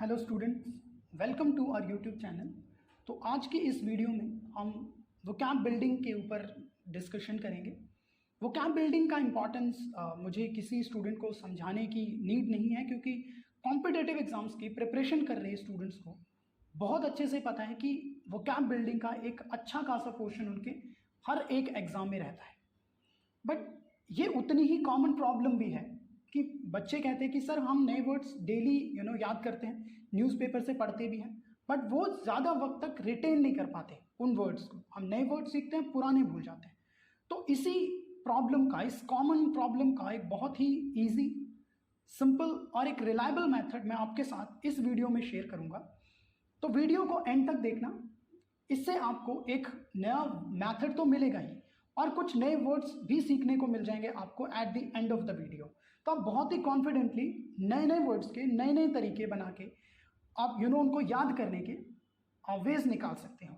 Hello students, welcome to our YouTube channel. तो आज की इस वीडियो में हम वोकैब बिल्डिंग के ऊपर डिस्कशन करेंगे। वोकैब बिल्डिंग का इम्पॉर्टेंस मुझे किसी स्टूडेंट को समझाने की नीड नहीं है, क्योंकि कॉम्पिटिटिव एग्जाम्स की प्रिपरेशन कर रहे स्टूडेंट्स को बहुत अच्छे से पता है कि वोकैब बिल्डिंग का एक अच्छा खासा पोर्शन उनके हर एक एग्ज़ाम में रहता है। बट ये उतनी ही कॉमन प्रॉब्लम भी है कि बच्चे कहते हैं कि सर हम नए वर्ड्स डेली याद करते हैं, न्यूज़पेपर से पढ़ते भी हैं, बट वो ज़्यादा वक्त तक रिटेन नहीं कर पाते उन वर्ड्स को। हम नए वर्ड सीखते हैं, पुराने भूल जाते हैं। तो इसी प्रॉब्लम का, इस कॉमन प्रॉब्लम का एक बहुत ही ईजी, सिंपल और एक रिलायबल मेथड मैं आपके साथ इस वीडियो में शेयर करूंगा। तो वीडियो को एंड तक देखना, इससे आपको एक नया मेथड तो मिलेगा ही और कुछ नए वर्ड्स भी सीखने को मिल जाएंगे आपको at the end of the video. तो आप बहुत ही कॉन्फिडेंटली नए नए वर्ड्स के नए नए तरीके बना के आप उनको याद करने के वेज निकाल सकते हो।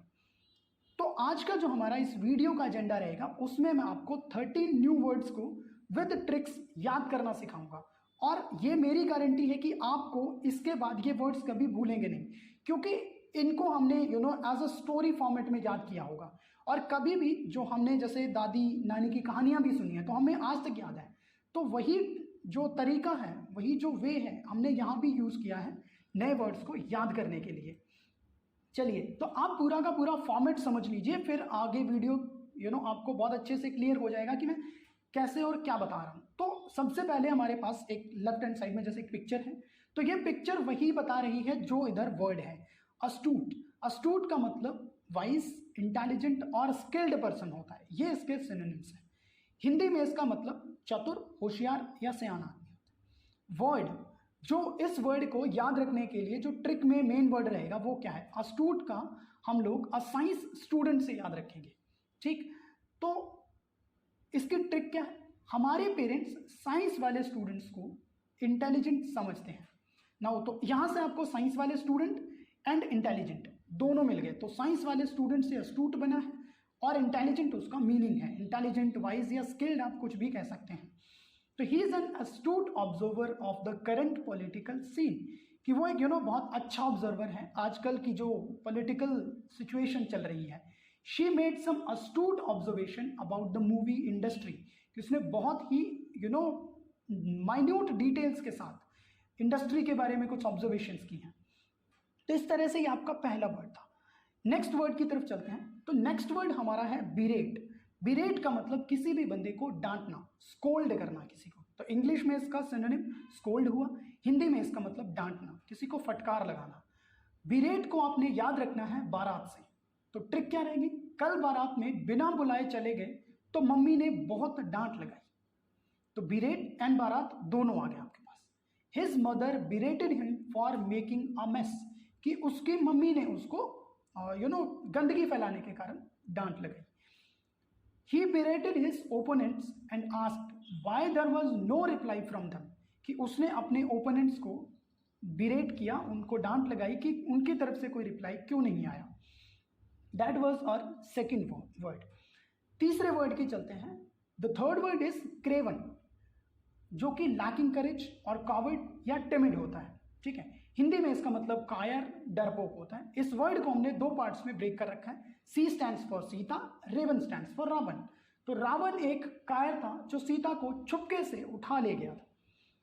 तो आज का जो हमारा इस वीडियो का एजेंडा रहेगा, उसमें मैं आपको 13 न्यू वर्ड्स को विद ट्रिक्स याद करना सिखाऊंगा। और ये मेरी गारंटी है कि आपको इसके बाद ये वर्ड्स कभी भूलेंगे नहीं, क्योंकि इनको हमने एज अ स्टोरी फॉर्मेट में याद किया होगा। और कभी भी जो हमने जैसे दादी नानी की कहानियां भी सुनी है तो हमें आज तक याद है। तो वही जो तरीका है, वही जो वे है, हमने यहाँ भी यूज़ किया है नए वर्ड्स को याद करने के लिए। चलिए, तो आप पूरा का पूरा फॉर्मेट समझ लीजिए, फिर आगे वीडियो आपको बहुत अच्छे से क्लियर हो जाएगा कि मैं कैसे और क्या बता रहा हूँ। तो सबसे पहले हमारे पास एक लेफ्ट हैंड साइड में जैसे एक पिक्चर है, तो ये पिक्चर वही बता रही है जो इधर वर्ड है, अस्तूट। अस्तूट का मतलब वाइज, इंटेलिजेंट और स्किल्ड पर्सन होता है। ये इसके सिनोनिम्स हैं। हिंदी में इसका मतलब चतुर, होशियार या सयाना आदमी होता है। वर्ड, जो इस वर्ड को याद रखने के लिए जो ट्रिक में मेन वर्ड रहेगा वो क्या है, अस्तूट का हम लोग साइंस स्टूडेंट से याद रखेंगे। ठीक, तो इसकी ट्रिक क्या है, हमारे पेरेंट्स साइंस वाले स्टूडेंट्स को इंटेलिजेंट समझते हैं ना। तो यहां से आपको साइंस वाले स्टूडेंट एंड इंटेलिजेंट दोनों मिल गए। तो साइंस वाले स्टूडेंट से अस्तूट बना है और इंटेलिजेंट उसका मीनिंग है, इंटेलिजेंट, वाइज या स्किल्ड, आप कुछ भी कह सकते हैं। तो he is an astute observer of the current political scene, कि वो एक बहुत अच्छा ऑब्जर्वर है आजकल की जो पॉलिटिकल सिचुएशन चल रही है। She made some astute observation about the movie industry, कि उसने बहुत ही माइन्यूट डिटेल्स के साथ इंडस्ट्री के बारे में कुछ ऑब्जर्वेशंस की हैं। तो इस तरह से ये आपका पहला वर्ड था। नेक्स्ट वर्ड की तरफ चलते हैं। तो नेक्स्ट वर्ड हमारा है बिरेट। बिरेट का मतलब किसी भी बंदे को डांटना, स्कोल्ड करना किसी को। तो इंग्लिश में इसका सिनोनिम स्कोल्ड हुआ, हिंदी में इसका मतलब डांटना, किसी को फटकार लगाना। बिरेट को आपने याद रखना है बारात से। तो ट्रिक क्या रहेगी, कल बारात में बिना बुलाए चले गए तो मम्मी ने बहुत डांट लगाई। तो बिरेट एंड बारात दोनों आ गए आपके पास। His mother berated him for making a mess, कि उसकी मम्मी ने उसको गंदगी फैलाने के कारण डांट लगाई। He berated his opponents and asked why there was no reply from them, कि उसने अपने ओपोनेंट्स को बिरेट किया, उनको डांट लगाई कि उनकी तरफ से कोई रिप्लाई क्यों नहीं आया। That was our second word. तीसरे वर्ड की चलते हैं। The third word is craven, जो कि लैकिंग करेज और कॉवर्ड या टिमिड होता है। ठीक है, हिंदी में इसका मतलब कायर, डरपोक होता है। इस वर्ड को हमने दो पार्ट्स में ब्रेक कर रखा है। C stands for Sita, raven stands for Ravan. तो रावण एक कायर था जो सीता को छुपके से उठा ले गया था।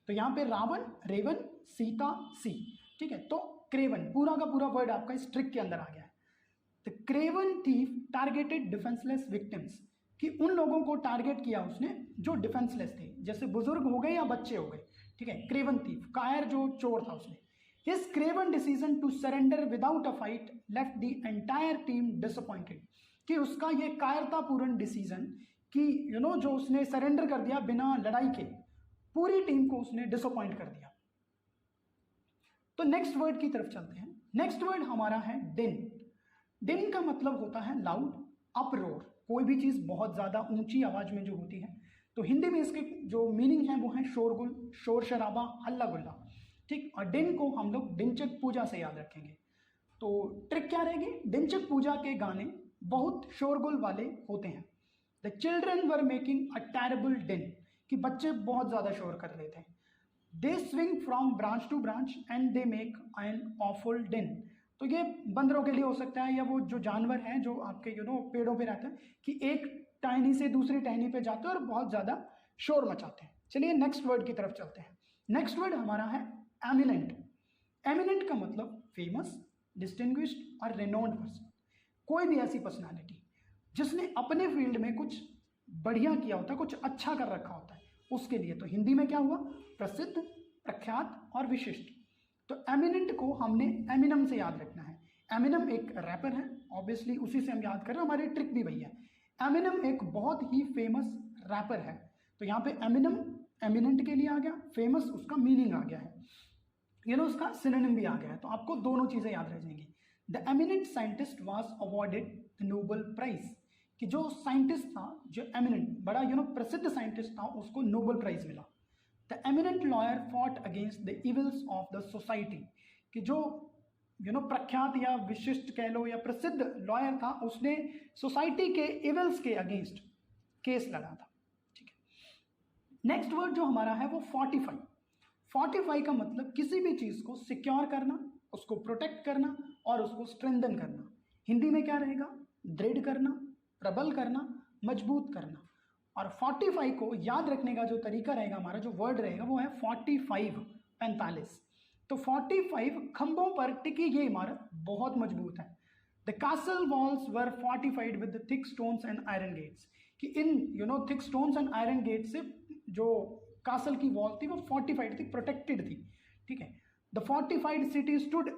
तो यहाँ पे रावण, रेवन, सीता, सी। ठीक है, तो क्रेवन पूरा का पूरा वर्ड आपका इस ट्रिक के अंदर आ गया है। The Kraven thief targeted defenceless victims, कि उन लोगों को टारगेट किया उसने जो डिफेंसलेस थे, जैसे बुजुर्ग हो गए या बच्चे हो गए। ठीक है, क्रेवन थीफ, कायर जो चोर था उसने। His craven decision to surrender without a fight left the entire team disappointed, कि उसका ये कायरतापूर्ण डिसीजन कि जो उसने सरेंडर कर दिया बिना लड़ाई के, पूरी टीम को उसने डिसअपॉइंट कर दिया। तो नेक्स्ट वर्ड की तरफ चलते हैं। नेक्स्ट वर्ड हमारा है दिन। दिन का मतलब होता है लाउड, अपरोर, कोई भी चीज बहुत ज्यादा ऊंची आवाज में जो होती है। तो हिंदी में इसके जो मीनिंग है वो है शोरगुल, शोर शराबा, हल्ला गुल्ला। ठीक, और दिन को हम लोग दिनचक पूजा से याद रखेंगे। तो ट्रिक क्या रहेगी, दिनचक पूजा के गाने बहुत शोरगुल वाले होते हैं। The children were making a terrible din, कि बच्चे बहुत ज्यादा शोर कर रहे थे। They swing from branch to branch and they make an awful din. तो ये बंदरों के लिए हो सकता है, या वो जो जानवर हैं जो आपके पेड़ों पे रहते हैं, कि एक टहनी से दूसरी टहनी पे जाते हैं और बहुत ज़्यादा शोर मचाते हैं। चलिए नेक्स्ट वर्ड की तरफ चलते हैं। नेक्स्ट वर्ड हमारा है एमिनेंट। एमिनेंट का मतलब फेमस, डिस्टिंग्विश्ड और रेनोन्ड पर्सन। कोई भी ऐसी पर्सनालिटी जिसने अपने फील्ड में कुछ बढ़िया किया होता है, कुछ अच्छा कर रखा होता है, उसके लिए। तो हिंदी में क्या हुआ? प्रसिद्ध, प्रख्यात और विशिष्ट। तो एमिनेंट को हमने एमिनम से याद रखना है। एमिनम एक रैपर है, ऑब्वियसली उसी से हम याद कर रहे हैं, हमारी ट्रिक भी वही है। एमिनम एक बहुत ही फेमस रैपर है। तो यहाँ पे एमिनम एमिनेंट के लिए आ गया, फेमस उसका मीनिंग आ गया है, उसका सिनोनिम भी आ गया है। तो आपको दोनों चीज़ें याद रह जाएंगी। The eminent scientist was awarded the Nobel prize, कि जो साइंटिस्ट था, जो एमिनेंट बड़ा प्रसिद्ध साइंटिस्ट था, उसको नोबेल प्राइज मिला। The eminent lawyer fought against the evils of the society, कि जो प्रख्यात या विशिष्ट कह लो या प्रसिद्ध लॉयर था, उसने सोसाइटी के इविल्स के अगेंस्ट केस लड़ा था। ठीक है। नेक्स्ट वर्ड जो हमारा है वो फोर्टिफाई। फोर्टिफाई का मतलब किसी भी चीज़ को सिक्योर करना, उसको प्रोटेक्ट करना और उसको स्ट्रेंथन करना। हिंदी में क्या रहेगा? दृढ़ करना, प्रबल करना, मजबूत करना। और 45 को याद रखने का जो तरीका रहेगा, हमारा जो वर्ड रहेगा वो है 45, 45। तो 45 खंभों पर टिकी ये इमारत बहुत मजबूत है। The castle walls were fortified with thick stones and iron gates, कि इन thick stones and iron gate से जो कासल की वॉल थी वो फोर्टिफाइड थी, प्रोटेक्टेड थी। ठीक है। The fortified city stood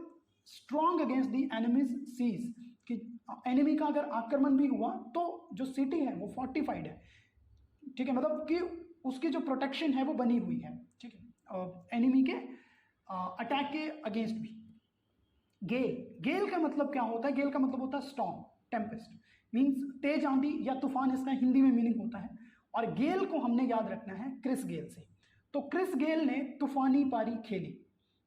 strong against the enemy's siege, कि एनिमी का अगर आक्रमण भी हुआ तो जो सिटी है वो फोर्टिफाइड है। ठीक है, मतलब कि उसकी जो प्रोटेक्शन है वो बनी हुई है। ठीक है, एनिमी के अटैक के अगेंस्ट भी। गेल, गेल का मतलब क्या होता है? गेल का मतलब होता है स्टॉर्म, टेम्पेस्ट, मीन्स तेज आंधी या तूफान, इसका हिंदी में मीनिंग होता है। और गेल को हमने याद रखना है क्रिस गेल से। तो क्रिस गेल ने तूफानी पारी खेली।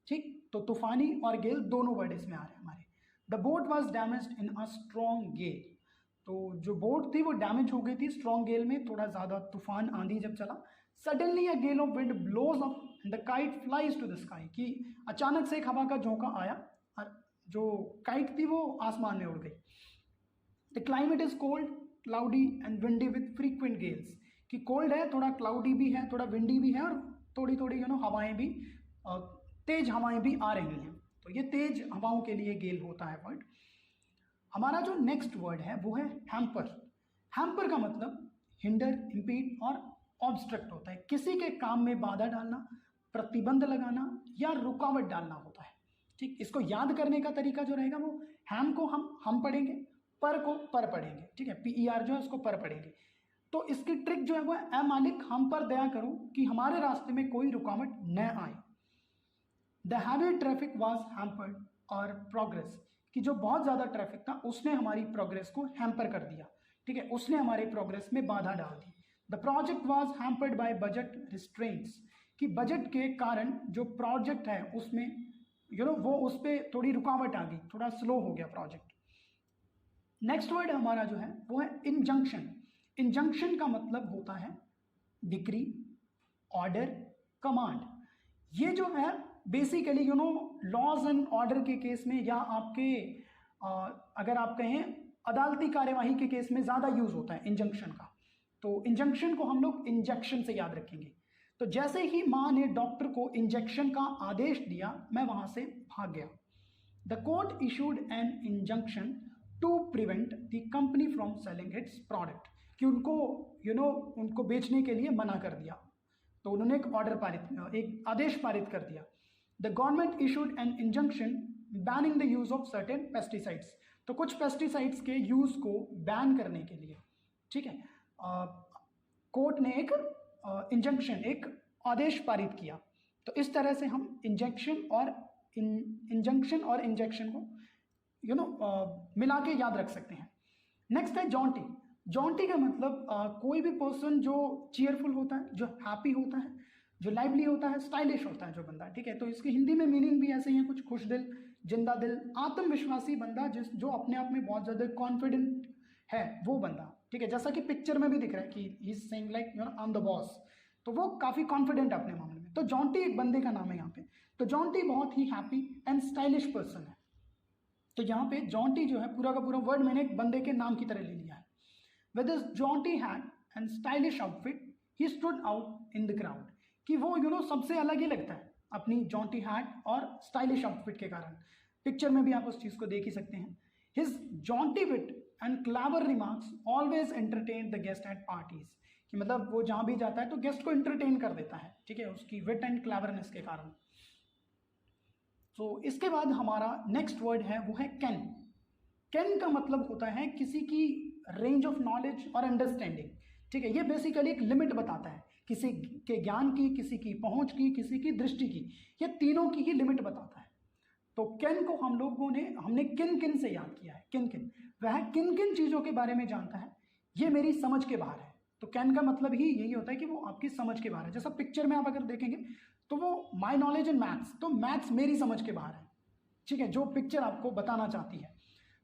ठीक, तो तूफानी और गेल दोनों वर्ड इसमें आ रहे हैं हमारे। The boat was damaged in a strong gale, तो जो बोट थी वो डैमेज हो गई थी स्ट्रॉन्ग गेल में, थोड़ा ज़्यादा तूफान आंधी जब चला। Suddenly a gale of wind blows up and the kite flies to the sky, कि अचानक से एक हवा का झोंका आया और जो काइट थी वो आसमान में उड़ गई। The climate is cold, cloudy and windy with frequent Gales, कि कोल्ड है, थोड़ा क्लाउडी भी है, थोड़ा विंडी भी है और थोड़ी थोड़ी हवाएं भी, तेज हवाएं भी आ रही हैं। तो ये तेज हवाओं के लिए गेल होता है वर्ड। हमारा जो नेक्स्ट वर्ड है वो है हैम्पर। हैम्पर का मतलब हिंडर, इम्पीड और ऑब्स्ट्रक्ट होता है। किसी के काम में बाधा डालना, प्रतिबंध लगाना या रुकावट डालना होता है। ठीक, इसको याद करने का तरीका जो रहेगा वो हैम को हम पढ़ेंगे, पर को पर पढ़ेंगे। ठीक है, PER जो है उसको पर पढ़ेंगे। तो इसकी ट्रिक जो है वो है, ए मालिक हम पर दया करो कि हमारे रास्ते में कोई रुकावट न आए। The heavy traffic was hampered और प्रोग्रेस, कि जो बहुत ज़्यादा ट्रैफिक था उसने हमारी प्रोग्रेस को हैम्पर कर दिया। ठीक है, उसने हमारी प्रोग्रेस में बाधा डाल दी। The project was hampered by budget restraints, कि बजट के कारण जो प्रोजेक्ट है उसमें वो उस पर थोड़ी रुकावट आ गई, थोड़ा स्लो हो गया प्रोजेक्ट। नेक्स्ट वर्ड हमारा जो है वो है इंजंक्शन। इंजंक्शन का मतलब होता है डिक्री, ऑर्डर, कमांड। ये जो है बेसिकली लॉज एंड ऑर्डर के केस में, या आपके अगर आप कहें अदालती कार्यवाही के केस में ज़्यादा यूज होता है इंजंक्शन का। तो इंजंक्शन को हम लोग इंजेक्शन से याद रखेंगे। तो जैसे ही माँ ने डॉक्टर को इंजेक्शन का आदेश दिया, मैं वहां से भाग गया। The court issued an injunction to prevent the company from selling its product, कि उनको उनको बेचने के लिए मना कर दिया। तो उन्होंने एक ऑर्डर पारित, एक आदेश पारित कर दिया। The government issued an injunction banning the use of certain pesticides, तो कुछ पेस्टिसाइड्स के यूज को बैन करने के लिए। ठीक है, कोर्ट ने एक इंजंक्शन, एक आदेश पारित किया। तो इस तरह से हम इंजेक्शन और इंजंक्शन और इंजेक्शन को मिला के याद रख सकते हैं। नेक्स्ट है जॉन्टी। जॉन्टी का मतलब कोई भी पर्सन जो चीयरफुल होता है, जो हैप्पी होता है, जो लाइवली होता है, स्टाइलिश होता है जो बंदा। ठीक है, तो इसकी हिंदी में मीनिंग भी ऐसे ही है कुछ, खुश दिल, जिंदा दिल, आत्मविश्वासी बंदा, जो अपने आप में बहुत ज़्यादा कॉन्फिडेंट है वो बंदा। ठीक है, जैसा कि पिक्चर में भी दिख रहा है कि he is saying like I am the boss, तो वो काफ़ी कॉन्फिडेंट है अपने मामले में। तो जॉन्टी एक बंदे का नाम है यहाँ पे। तो जॉन्टी बहुत ही हैप्पी एंड स्टाइलिश पर्सन है। तो यहाँ पे जॉन्टी जो है पूरा का पूरा वर्ड मैंने एक बंदे के नाम की तरह ले लिया है। With this Jonty had and stylish outfit he stood out in the crowd, कि वो सबसे अलग ही लगता है अपनी जॉन्टी हैट और स्टाइलिश आउटफिट के कारण। पिक्चर में भी आप उस चीज़ को देख ही सकते हैं। His jaunty wit and clever remarks always entertain the guest at parties, कि मतलब वो जहाँ भी जाता है तो गेस्ट को एंटरटेन कर देता है, ठीक है, उसकी विट एंड क्लेवरनेस के कारण। तो इसके बाद हमारा नेक्स्ट वर्ड है वो है कैन। कैन का मतलब होता है किसी की रेंज ऑफ नॉलेज और अंडरस्टैंडिंग, ठीक है। ये बेसिकली एक लिमिट बताता है किसी के ज्ञान की, किसी की पहुंच की, किसी की दृष्टि की, ये तीनों की ही लिमिट बताता है। तो कैन को हमने किन किन से याद किया है। किन किन, वह किन किन चीज़ों के बारे में जानता है, ये मेरी समझ के बाहर है। तो कैन का मतलब ही यही होता है कि वो आपकी समझ के बाहर है। जैसा पिक्चर में आप अगर देखेंगे तो वो माई नॉलेज इन मैथ्स, तो मैथ्स मेरी समझ के बाहर है, ठीक है, जो पिक्चर आपको बताना चाहती है।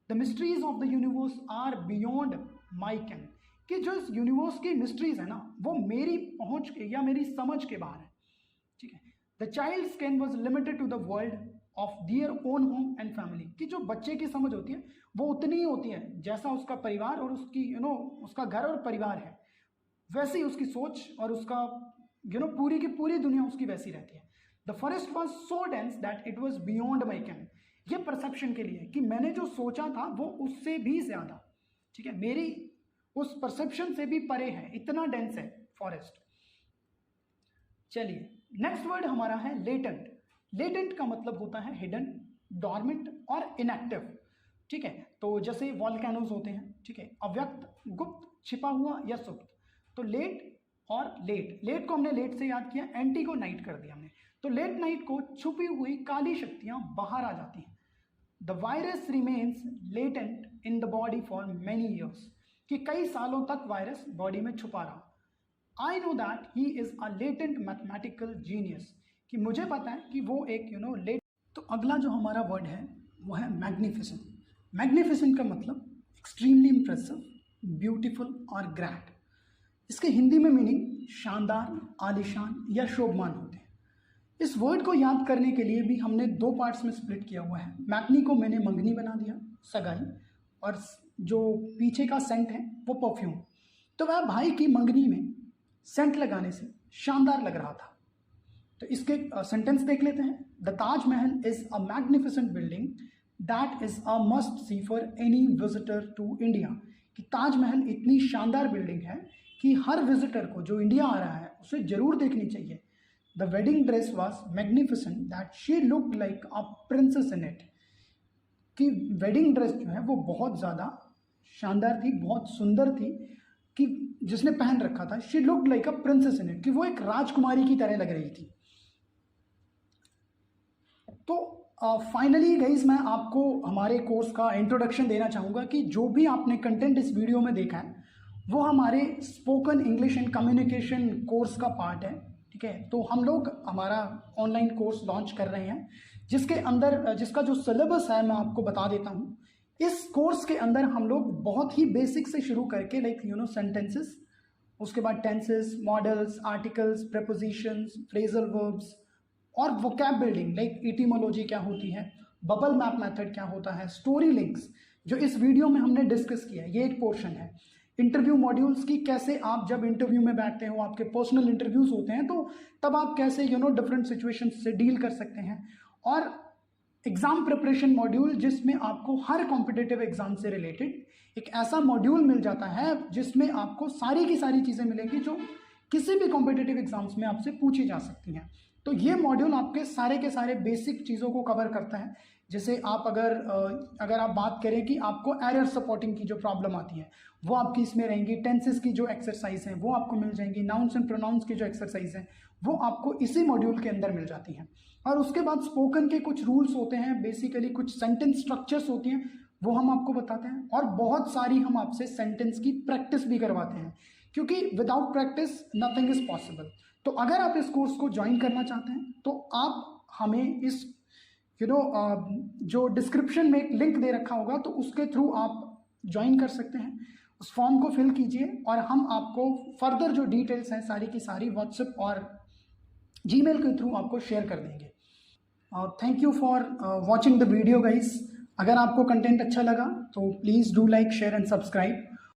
The mysteries of the universe are beyond my ken, कि जो इस यूनिवर्स की मिस्ट्रीज है ना वो मेरी पहुंच के या मेरी समझ के बाहर है, ठीक है। The child's ken was limited to the world of their own home and family, कि जो बच्चे की समझ होती है वो उतनी ही होती है जैसा उसका परिवार और उसकी उसका घर और परिवार है, वैसे ही उसकी सोच और उसका पूरी की पूरी दुनिया उसकी वैसी रहती है। The forest was so dense that it was beyond my can, ये परसेप्शन के लिए कि मैंने जो सोचा था वो उससे भी ज्यादा, ठीक है, मेरी उस परसेप्शन से भी परे है, इतना डेंस है फॉरेस्ट। चलिए नेक्स्ट वर्ड हमारा है लेटेंट। लेटेंट का मतलब होता है हिडन, डॉर्मेंट और इनएक्टिव, ठीक है। तो जैसे वॉल्केनोज होते हैं, ठीक है, अव्यक्त, गुप्त, छिपा हुआ या सुप्त। तो लेट और लेट को हमने लेट से याद किया, एंटी को नाइट कर दिया हमने। तो लेट नाइट को छुपी हुई काली शक्तियां बाहर आ जाती हैं। The virus remains latent in the body for many years, कि कई सालों तक वायरस बॉडी में छुपा रहा। I know that he is a latent mathematical genius, कि मुझे पता है कि वो एक लेट। तो अगला जो हमारा वर्ड है वो है मैग्निफिसेंट। मैग्निफिसेंट का मतलब एक्सट्रीमली इंप्रेसिव, ब्यूटीफुल और ग्रैंड। इसके हिंदी में मीनिंग शानदार, आलीशान या शोभमान होते हैं। इस वर्ड को याद करने के लिए भी हमने दो पार्ट्स में स्प्लिट किया हुआ है। मैग्नी को मैंने मंगनी बना दिया, सगाई, और जो पीछे का सेंट है वो परफ्यूम। तो वह भाई की मंगनी में सेंट लगाने से शानदार लग रहा था। तो इसके सेंटेंस देख लेते हैं। The Taj Mahal is a magnificent building that is a must see for any visitor to India, कि ताजमहल इतनी शानदार बिल्डिंग है कि हर विजिटर को जो इंडिया आ रहा है उसे जरूर देखनी चाहिए। The wedding dress was magnificent that she looked like a princess in it, कि वेडिंग ड्रेस जो है वो बहुत ज़्यादा शानदार थी, बहुत सुंदर थी, कि जिसने पहन रखा था she looked like a princess in it, कि वो एक राजकुमारी की तरह लग रही थी। तो फाइनली गाइज मैं आपको हमारे कोर्स का इंट्रोडक्शन देना चाहूँगा कि जो भी आपने कंटेंट इस वीडियो में देखा है वो हमारे spoken English and communication course का पार्ट है, ठीक है। तो हम लोग हमारा ऑनलाइन कोर्स लॉन्च कर रहे हैं जिसके अंदर जिसका जो सिलेबस है मैं आपको बता देता हूँ। इस कोर्स के अंदर हम लोग बहुत ही बेसिक से शुरू करके लाइक सेंटेंसेस, उसके बाद tenses, models, articles, prepositions, phrasal verbs और वोकैब बिल्डिंग लाइक इटिमोलॉजी क्या होती है, बबल मैप मेथड क्या होता है, स्टोरी लिंक्स जो इस वीडियो में हमने डिस्कस किया है ये एक पोर्शन है। इंटरव्यू मॉड्यूल्स की कैसे आप जब इंटरव्यू में बैठते हो, आपके पर्सनल इंटरव्यूज होते हैं तो तब आप कैसे डिफरेंट सिचुएशन से डील कर सकते हैं। और एग्जाम प्रिपरेशन मॉड्यूल जिसमें आपको हर कॉम्पिटिटिव एग्जाम से रिलेटेड एक ऐसा मॉड्यूल मिल जाता है जिसमें आपको सारी की सारी चीज़ें मिलेंगी जो किसी भी कॉम्पिटिटिव एग्जाम्स में आपसे पूछी जा सकती हैं। तो ये मॉड्यूल आपके सारे के सारे बेसिक चीज़ों को कवर करता है। जैसे आप अगर आप बात करें कि आपको एरर सपोर्टिंग की जो प्रॉब्लम आती है वो आपकी इसमें रहेंगी, टेंसेस की जो एक्सरसाइज हैं वो आपको मिल जाएंगी, नाउन्स एंड प्रोनाउंस की जो एक्सरसाइज हैं वो आपको इसी मॉड्यूल के अंदर मिल जाती हैं। और उसके बाद स्पोकन के कुछ रूल्स होते हैं, बेसिकली कुछ सेंटेंस स्ट्रक्चर्स होती हैं वो हम आपको बताते हैं, और बहुत सारी हम आपसे सेंटेंस की प्रैक्टिस भी करवाते हैं क्योंकि without practice nothing is possible. तो अगर आप इस कोर्स को ज्वाइन करना चाहते हैं तो आप हमें इस जो डिस्क्रिप्शन में एक लिंक दे रखा होगा तो उसके थ्रू आप ज्वाइन कर सकते हैं। उस फॉर्म को फिल कीजिए और हम आपको फर्दर जो डिटेल्स हैं सारी की सारी व्हाट्सएप और जीमेल के थ्रू आपको शेयर कर देंगे। Thank you for watching the video guys. अगर आपको कंटेंट अच्छा लगा तो please do like share and subscribe.